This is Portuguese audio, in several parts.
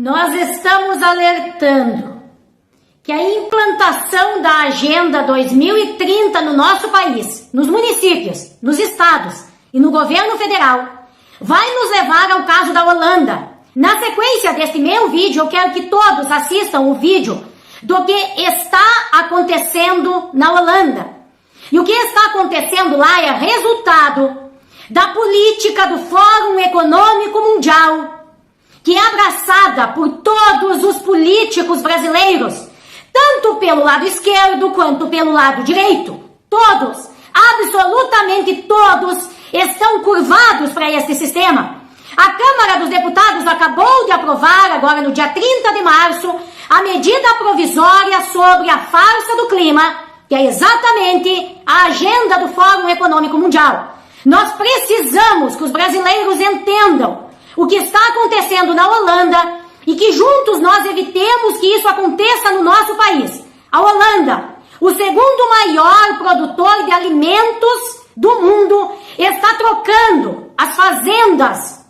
Nós estamos alertando que a implantação da Agenda 2030 no nosso país, nos municípios, nos estados e no governo federal, vai nos levar ao caso da Holanda. Na sequência deste meu vídeo, eu quero que todos assistam o vídeo do que está acontecendo na Holanda. E o que está acontecendo lá é resultado da política do Fórum Econômico Mundial, que é abraçada por todos os políticos brasileiros, tanto pelo lado esquerdo quanto pelo lado direito. Todos, absolutamente todos, estão curvados para este sistema. A Câmara dos Deputados acabou de aprovar, agora no dia 30 de março, a medida provisória sobre a farsa do clima, que é exatamente a agenda do Fórum Econômico Mundial. Nós precisamos que os brasileiros entendam o que está acontecendo na Holanda e que juntos nós evitemos que isso aconteça no nosso país. A Holanda, o segundo maior produtor de alimentos do mundo, está trocando as fazendas,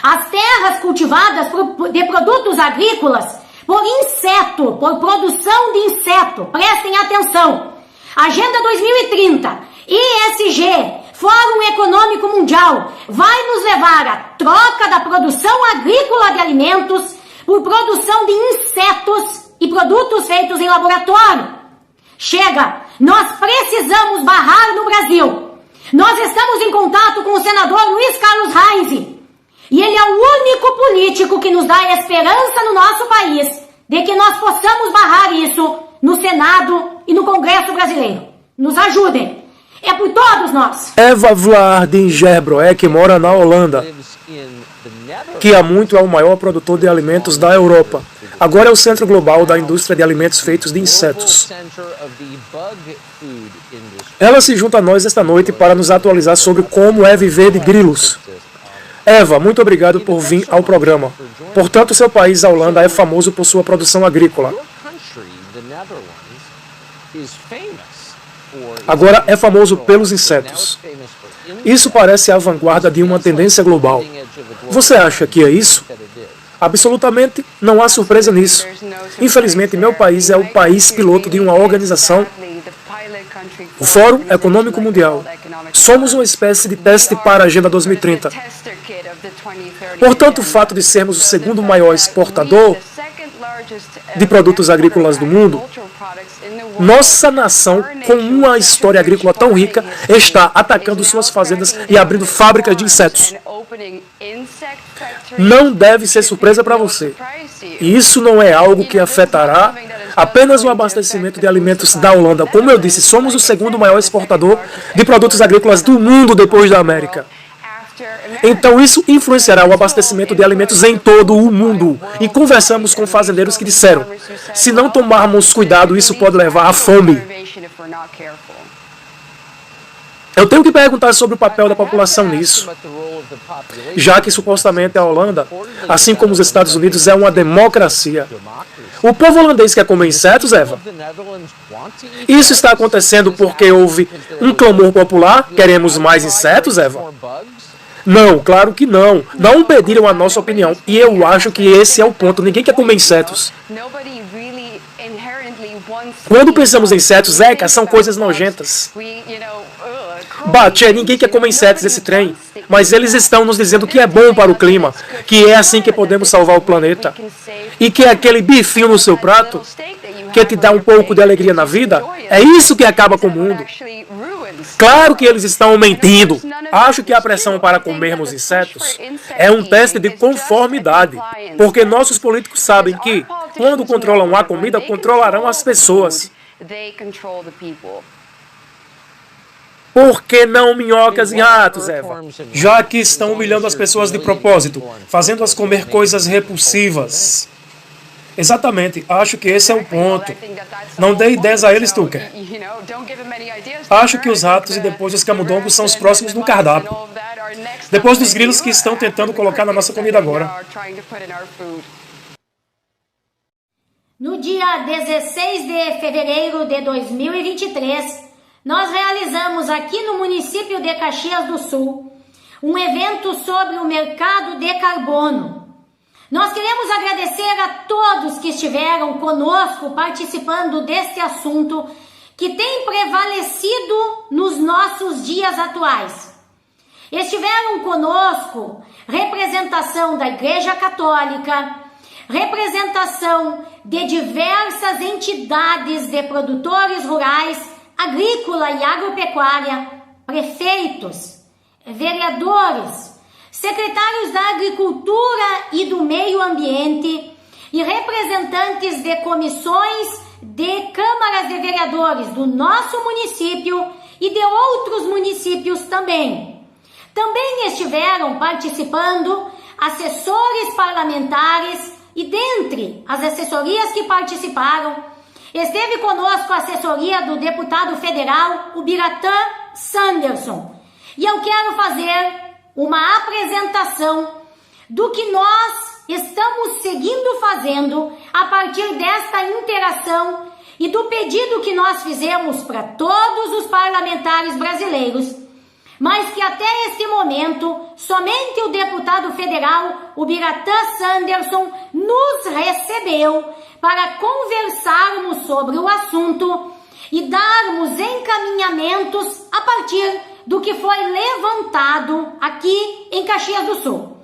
as terras cultivadas de produtos agrícolas por inseto, por produção de inseto. Prestem atenção. Agenda 2030, ESG, Fórum Econômico Mundial, vai nos levar à troca da produção agrícola de alimentos por produção de insetos e produtos feitos em laboratório. Chega! Nós precisamos barrar no Brasil. Nós estamos em contato com o senador Luiz Carlos Reis e ele é o único político que nos dá esperança no nosso país de que nós possamos barrar isso no Senado e no Congresso brasileiro. Nos ajudem. É por todos nós. Eva Vlaardin Gerbroe, que mora na Holanda, que há muito é o maior produtor de alimentos da Europa. Agora é o centro global da indústria de alimentos feitos de insetos. Ela se junta a nós esta noite para nos atualizar sobre como é viver de grilos. Eva, muito obrigado por vir ao programa. Portanto, seu país, a Holanda, é famoso por sua produção agrícola. Agora é famoso pelos insetos. Isso parece a vanguarda de uma tendência global. Você acha que é isso? Absolutamente não há surpresa nisso. Infelizmente, meu país é o país piloto de uma organização, o Fórum Econômico Mundial. Somos uma espécie de teste para a Agenda 2030. Portanto, o fato de sermos o segundo maior exportador de produtos agrícolas do mundo, nossa nação, com uma história agrícola tão rica, está atacando suas fazendas e abrindo fábricas de insetos. Não deve ser surpresa para você. E isso não é algo que afetará apenas o abastecimento de alimentos da Holanda. Como eu disse, somos o segundo maior exportador de produtos agrícolas do mundo depois da América. Então isso influenciará o abastecimento de alimentos em todo o mundo. E conversamos com fazendeiros que disseram, se não tomarmos cuidado, isso pode levar à fome. Eu tenho que perguntar sobre o papel da população nisso, já que supostamente a Holanda, assim como os Estados Unidos, é uma democracia. O povo holandês quer comer insetos, Eva? Isso está acontecendo porque houve um clamor popular? Queremos mais insetos, Eva? Não, claro que não. Não pediram a nossa opinião. E eu acho que esse é o ponto. Ninguém quer comer insetos. Quando pensamos em insetos, são coisas nojentas. Ninguém quer comer insetos desse trem. Mas eles estão nos dizendo que é bom para o clima, que é assim que podemos salvar o planeta. E que aquele bifinho no seu prato, que te dá um pouco de alegria na vida, é isso que acaba com o mundo. Claro que eles estão mentindo. Acho que a pressão para comermos insetos é um teste de conformidade, porque nossos políticos sabem que, quando controlam a comida, controlarão as pessoas. Por que não minhocas e ratos, Eva? Já que estão humilhando as pessoas de propósito, fazendo-as comer coisas repulsivas. Exatamente, acho que esse é o ponto. Não dê ideias a eles, Tucker. Acho que os ratos e depois os camundongos são os próximos no cardápio. Depois dos grilos que estão tentando colocar na nossa comida agora. No dia 16 de fevereiro de 2023, nós realizamos aqui no município de Caxias do Sul um evento sobre o mercado de carbono. Nós queremos agradecer a todos que estiveram conosco participando deste assunto que tem prevalecido nos nossos dias atuais. Estiveram conosco representação da Igreja Católica, representação de diversas entidades de produtores rurais, agrícola e agropecuária, prefeitos, vereadores, secretários da Agricultura e do Meio Ambiente e representantes de comissões de câmaras de vereadores do nosso município e de outros municípios também. Também estiveram participando assessores parlamentares e dentre as assessorias que participaram, esteve conosco a assessoria do deputado federal, o Biratã Sanderson. E eu quero fazer uma apresentação do que nós estamos seguindo fazendo a partir desta interação e do pedido que nós fizemos para todos os parlamentares brasileiros, mas que até este momento somente o deputado federal, o Biratã Sanderson, nos recebeu para conversarmos sobre o assunto e darmos encaminhamentos a partir do que foi levantado aqui em Caxias do Sul.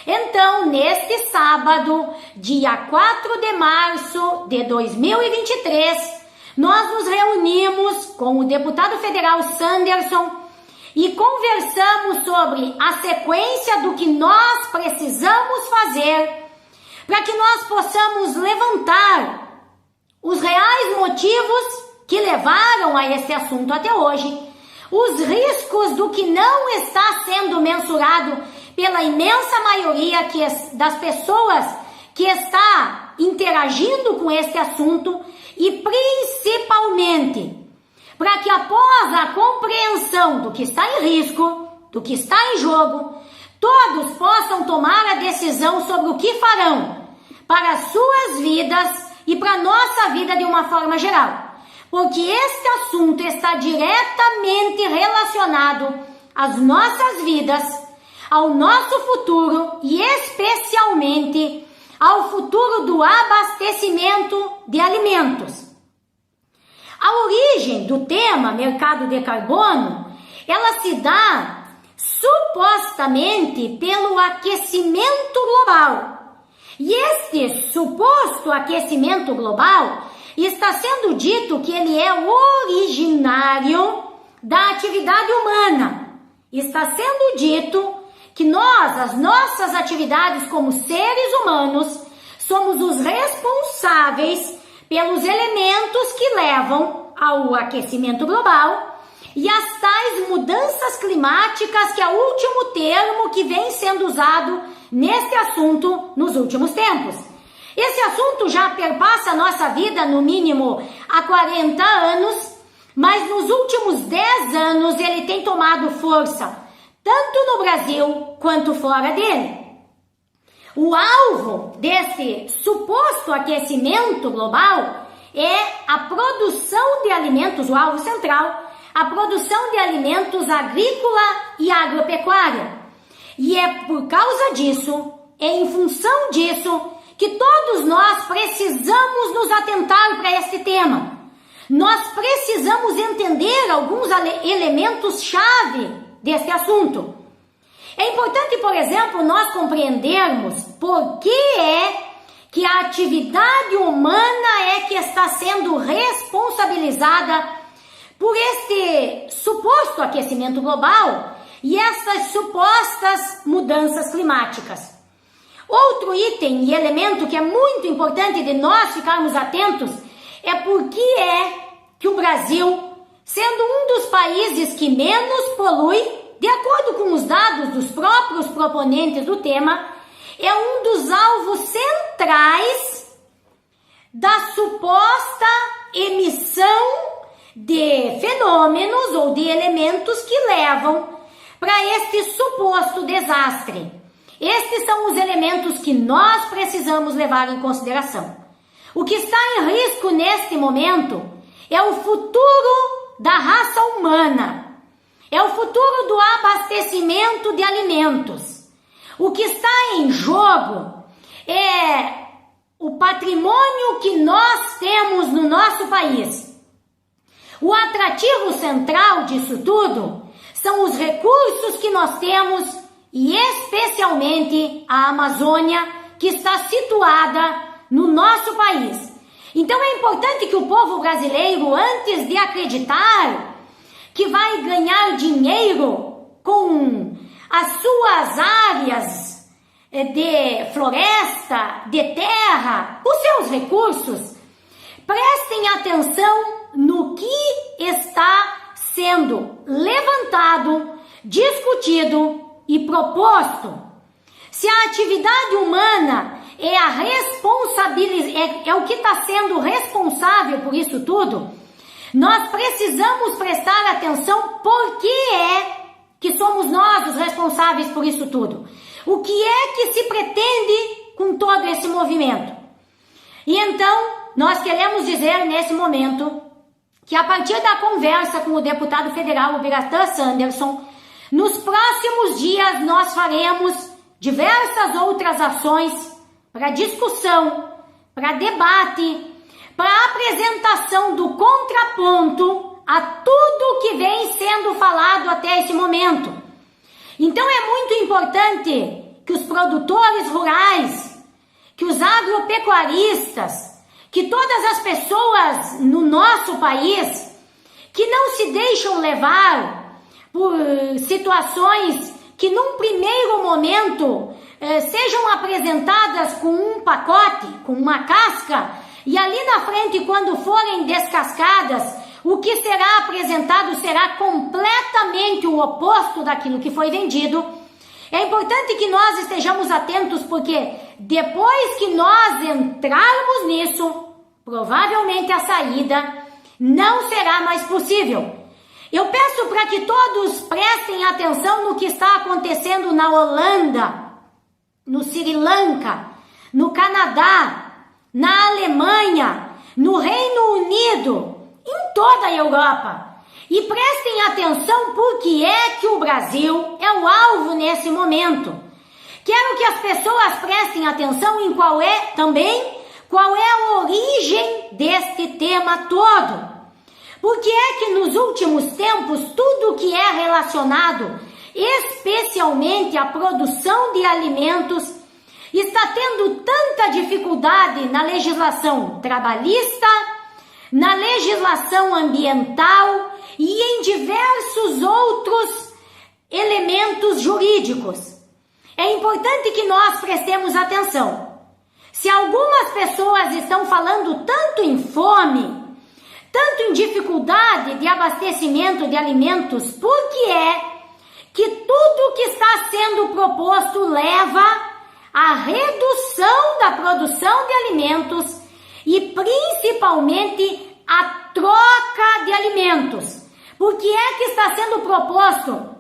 Então, neste sábado, dia 4 de março de 2023, nós nos reunimos com o deputado federal Sanderson e conversamos sobre a sequência do que nós precisamos fazer para que nós possamos levantar os reais motivos que levaram a esse assunto até hoje, os riscos do que não está sendo mensurado pela imensa maioria das pessoas que está interagindo com este assunto e principalmente para que após a compreensão do que está em risco, do que está em jogo, todos possam tomar a decisão sobre o que farão para as suas vidas e para a nossa vida de uma forma geral. Porque este assunto está diretamente relacionado às nossas vidas, ao nosso futuro e especialmente ao futuro do abastecimento de alimentos. A origem do tema mercado de carbono, ela se dá supostamente pelo aquecimento global. E este suposto aquecimento global está sendo dito que ele é originário da atividade humana. Está sendo dito que nós, as nossas atividades como seres humanos, somos os responsáveis pelos elementos que levam ao aquecimento global e as tais mudanças climáticas, que é o último termo que vem sendo usado neste assunto nos últimos tempos. Esse assunto já perpassa a nossa vida no mínimo há 40 anos, mas nos últimos 10 anos ele tem tomado força, tanto no Brasil quanto fora dele. O alvo desse suposto aquecimento global é a produção de alimentos, o alvo central, a produção de alimentos agrícola e agropecuária. E é por causa disso, é em função disso, que todos nós precisamos nos atentar para este tema. Nós precisamos entender alguns elementos-chave deste assunto. É importante, por exemplo, nós compreendermos por que é que a atividade humana é que está sendo responsabilizada por este suposto aquecimento global e essas supostas mudanças climáticas. Outro item e elemento que é muito importante de nós ficarmos atentos é por que é que o Brasil, sendo um dos países que menos polui, de acordo com os dados dos próprios proponentes do tema, é um dos alvos centrais da suposta emissão de fenômenos ou de elementos que levam para este suposto desastre. Estes são os elementos que nós precisamos levar em consideração. O que está em risco neste momento é o futuro da raça humana, é o futuro do abastecimento de alimentos. O que está em jogo é o patrimônio que nós temos no nosso país. O atrativo central disso tudo são os recursos que nós temos e especialmente a Amazônia, que está situada no nosso país. Então é importante que o povo brasileiro, antes de acreditar que vai ganhar dinheiro com as suas áreas de floresta, de terra, os seus recursos, prestem atenção no que está sendo levantado, discutido e proposto. Se a atividade humana é a responsabilidade, é o que está sendo responsável por isso tudo, nós precisamos prestar atenção por que é que somos nós os responsáveis por isso tudo. O que é que se pretende com todo esse movimento? E então, nós queremos dizer nesse momento que a partir da conversa com o deputado federal, o Biratã Sanderson, nos próximos dias nós faremos diversas outras ações para discussão, para debate, para apresentação do contraponto a tudo que vem sendo falado até esse momento. Então é muito importante que os produtores rurais, que os agropecuaristas, que todas as pessoas no nosso país que não se deixam levar por situações que num primeiro momento sejam apresentadas com um pacote, com uma casca, e ali na frente, quando forem descascadas, o que será apresentado será completamente o oposto daquilo que foi vendido. É importante que nós estejamos atentos, porque depois que nós entrarmos nisso, provavelmente a saída não será mais possível. Eu peço para que todos prestem atenção no que está acontecendo na Holanda, no Sri Lanka, no Canadá, na Alemanha, no Reino Unido, em toda a Europa. E prestem atenção porque é que o Brasil é o alvo nesse momento. Quero que as pessoas prestem atenção em qual é a origem deste tema todo. Porque é que nos últimos tempos tudo que é relacionado, especialmente à produção de alimentos, está tendo tanta dificuldade na legislação trabalhista, na legislação ambiental e em diversos outros elementos jurídicos. É importante que nós prestemos atenção. Se algumas pessoas estão falando tanto em fome, tanto em dificuldade de abastecimento de alimentos, por que é que tudo que está sendo proposto leva à redução da produção de alimentos e principalmente a troca de alimentos? Por que é que está sendo proposto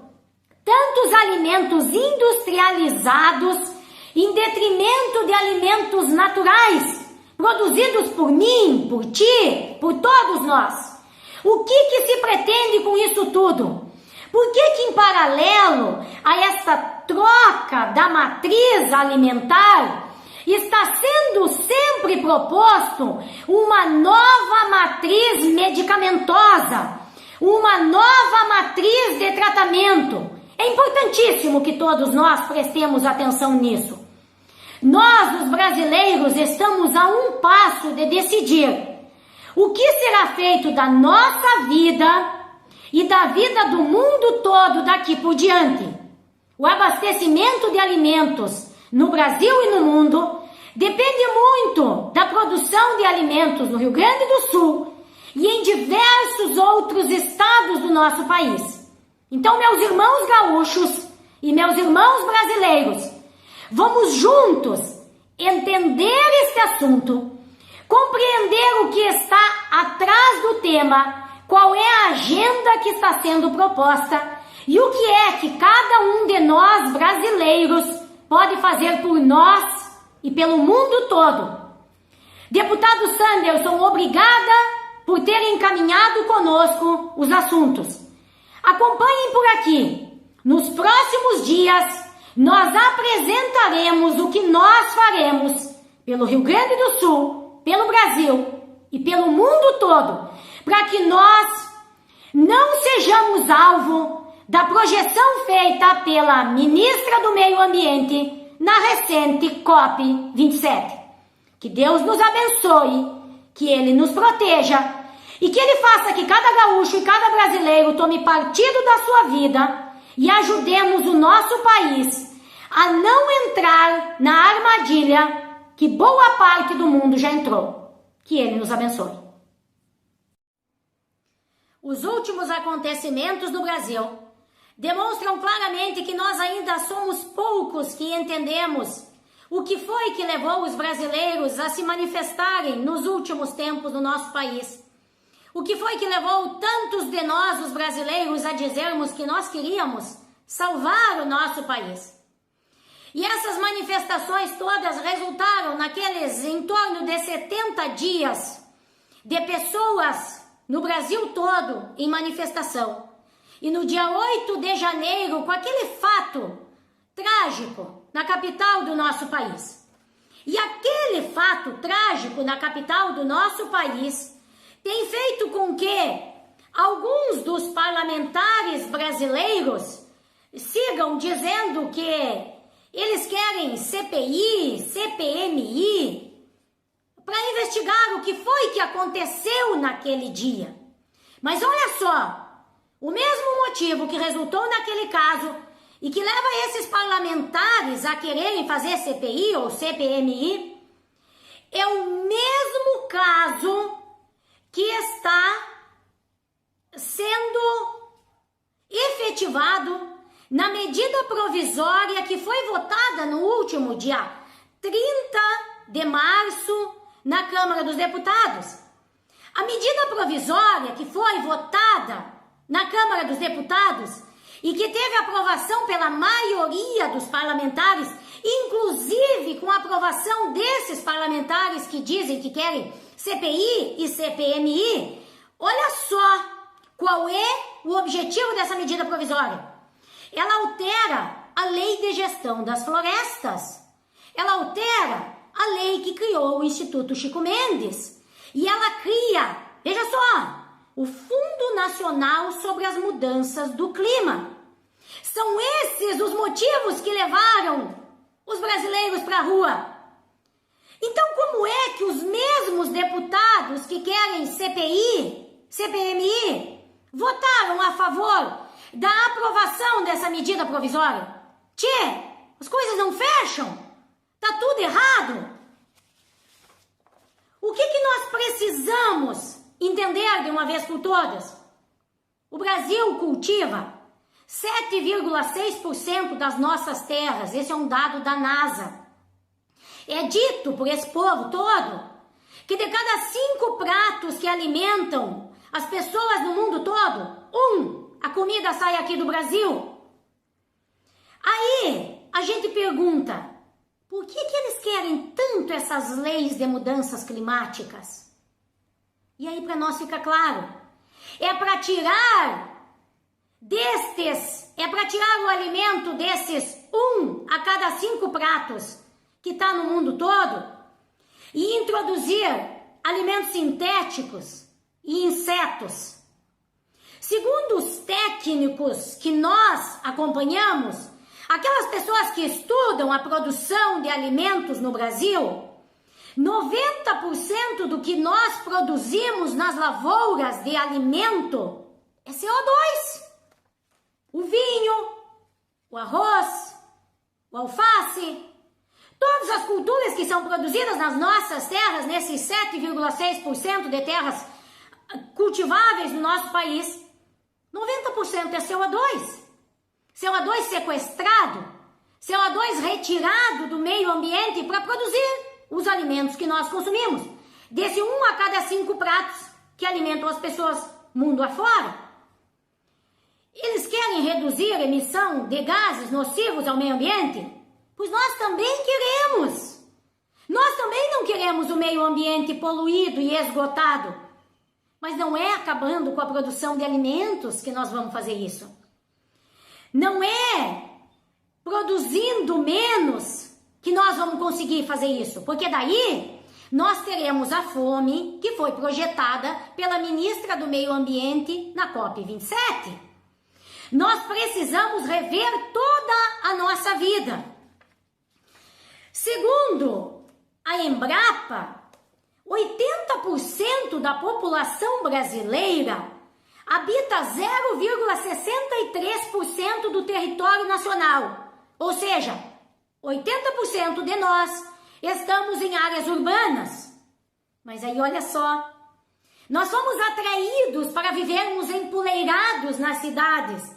tantos alimentos industrializados em detrimento de alimentos naturais, produzidos por mim, por ti, por todos nós? O que se pretende com isso tudo? Por que em paralelo a esta troca da matriz alimentar está sendo sempre proposto uma nova matriz medicamentosa, uma nova matriz de tratamento? É importantíssimo que todos nós prestemos atenção nisso. Nós, os brasileiros, estamos a um passo de decidir o que será feito da nossa vida e da vida do mundo todo daqui por diante. O abastecimento de alimentos no Brasil e no mundo depende muito da produção de alimentos no Rio Grande do Sul e em diversos outros estados do nosso país. Então, meus irmãos gaúchos e meus irmãos brasileiros, vamos juntos entender este assunto, compreender o que está atrás do tema, qual é a agenda que está sendo proposta e o que é que cada um de nós brasileiros pode fazer por nós e pelo mundo todo. Deputado Sanderson, obrigada por ter encaminhado conosco os assuntos. Acompanhem por aqui. Nos próximos dias, nós apresentaremos faremos o que nós faremos pelo Rio Grande do Sul, pelo Brasil e pelo mundo todo, para que nós não sejamos alvo da projeção feita pela ministra do Meio Ambiente na recente COP27. Que Deus nos abençoe, que Ele nos proteja e que Ele faça que cada gaúcho e cada brasileiro tome partido da sua vida e ajudemos o nosso país a não entrar na armadilha que boa parte do mundo já entrou. Que Ele nos abençoe. Os últimos acontecimentos no Brasil demonstram claramente que nós ainda somos poucos que entendemos o que foi que levou os brasileiros a se manifestarem nos últimos tempos no nosso país. O que foi que levou tantos de nós, os brasileiros, a dizermos que nós queríamos salvar o nosso país. E essas manifestações todas resultaram naqueles em torno de 70 dias de pessoas no Brasil todo em manifestação. E no dia 8 de janeiro, com aquele fato trágico na capital do nosso país. E aquele fato trágico na capital do nosso país tem feito com que alguns dos parlamentares brasileiros sigam dizendo que eles querem CPI, CPMI, para investigar o que foi que aconteceu naquele dia. Mas olha só, o mesmo motivo que resultou naquele caso e que leva esses parlamentares a quererem fazer CPI ou CPMI é o mesmo caso que está sendo efetivado na medida provisória que foi votada no último dia 30 de março na Câmara dos Deputados. A medida provisória que foi votada na Câmara dos Deputados e que teve aprovação pela maioria dos parlamentares, inclusive com a aprovação desses parlamentares que dizem que querem CPI e CPMI, olha só qual é o objetivo dessa medida provisória. Ela altera a lei de gestão das florestas, ela altera a lei que criou o Instituto Chico Mendes e ela cria, veja só, o Fundo Nacional sobre as Mudanças do Clima. São esses os motivos que levaram os brasileiros para a rua. Então, como é que os mesmos deputados que querem CPI, CPMI, votaram a favor da aprovação dessa medida provisória? Tchê, as coisas não fecham? Tá tudo errado? O que nós precisamos entender de uma vez por todas? O Brasil cultiva 7,6% das nossas terras. Esse é um dado da NASA. É dito por esse povo todo que de cada 5 pratos que alimentam as pessoas no mundo todo, a comida sai aqui do Brasil. Aí a gente pergunta, por que eles querem tanto essas leis de mudanças climáticas? E aí para nós fica claro, é para tirar o alimento desses 1 a cada 5 pratos que está no mundo todo e introduzir alimentos sintéticos e insetos. Segundo os técnicos que nós acompanhamos, aquelas pessoas que estudam a produção de alimentos no Brasil, 90% do que nós produzimos nas lavouras de alimento é CO2. O vinho, o arroz, o alface, todas as culturas que são produzidas nas nossas terras, nesses 7,6% de terras cultiváveis no nosso país, 90% é CO2. CO2 sequestrado, CO2 retirado do meio ambiente para produzir os alimentos que nós consumimos. Desse 1 a cada 5 pratos que alimentam as pessoas mundo afora. Eles querem reduzir a emissão de gases nocivos ao meio ambiente? Pois nós também queremos. Nós também não queremos o meio ambiente poluído e esgotado. Mas não é acabando com a produção de alimentos que nós vamos fazer isso. Não é produzindo menos vamos conseguir fazer isso? Porque daí nós teremos a fome que foi projetada pela ministra do Meio Ambiente na COP27. Nós precisamos rever toda a nossa vida. Segundo a Embrapa, 80% da população brasileira habita 0,63% do território nacional. Ou seja, 80% de nós estamos em áreas urbanas. Mas aí olha só, nós somos atraídos para vivermos empoleirados nas cidades.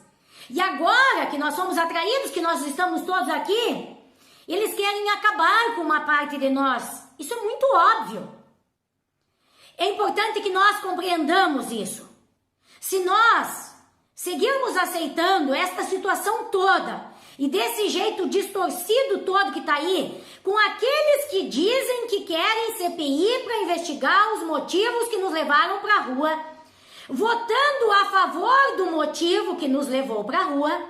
E agora que nós somos atraídos, que nós estamos todos aqui, eles querem acabar com uma parte de nós. Isso é muito óbvio. É importante que nós compreendamos isso. Se nós seguirmos aceitando esta situação toda e desse jeito distorcido todo que está aí, com aqueles que dizem que querem CPI para investigar os motivos que nos levaram para a rua, votando a favor do motivo que nos levou para a rua,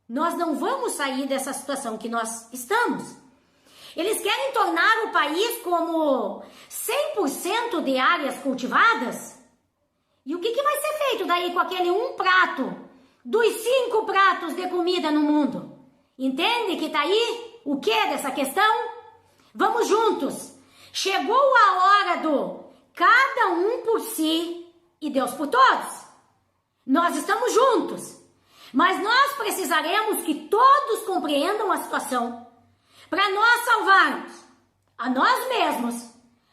nós não vamos sair dessa situação que nós estamos. Eles querem tornar o país como 100% de áreas cultivadas? E o que vai ser feito daí com aquele um prato dos 5 pratos de comida no mundo? Entende que tá aí o que dessa questão? Vamos juntos. Chegou a hora do cada um por si e Deus por todos. Nós estamos juntos, mas nós precisaremos que todos compreendam a situação para nós salvarmos a nós mesmos,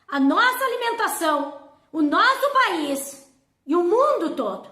a nossa alimentação, o nosso país e o mundo todo.